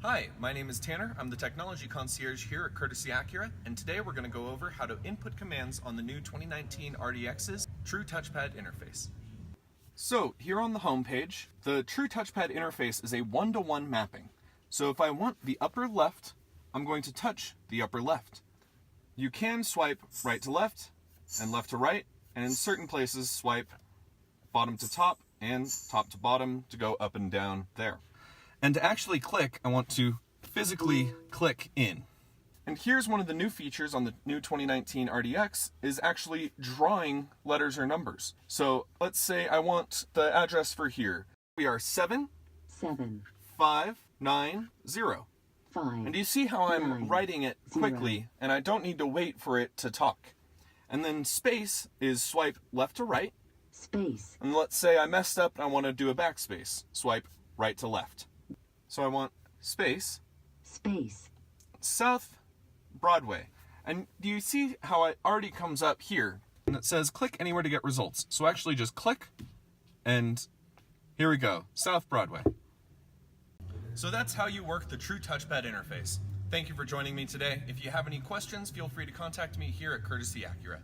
Hi, my name is Tanner. I'm the technology concierge here at Courtesy Acura, and today we're going to go over how to input commands on the new 2019 RDX's True Touchpad Interface. So, here on the home page, the True Touchpad Interface is a one-to-one mapping. So if I want the upper left, I'm going to touch the upper left. You can swipe right to left and left to right, and in certain places swipe bottom to top and top to bottom to go up and down there. And to actually click, I want to physically click in. And here's one of the new features on the new 2019 RDX is actually drawing letters or numbers. So let's say I want the address for here. We are 75590. And you see how I'm writing it quickly, and I don't need to wait for it to talk. And then space is swipe left to right. Space. And let's say I messed up and I want to do a backspace. Swipe right to left. So I want space. Space. South Broadway. And do you see how it already comes up here? And it says click anywhere to get results. So actually just click, and here we go, South Broadway. So that's how you work the True Touchpad interface. Thank you for joining me today. If you have any questions, feel free to contact me here at Courtesy Acura.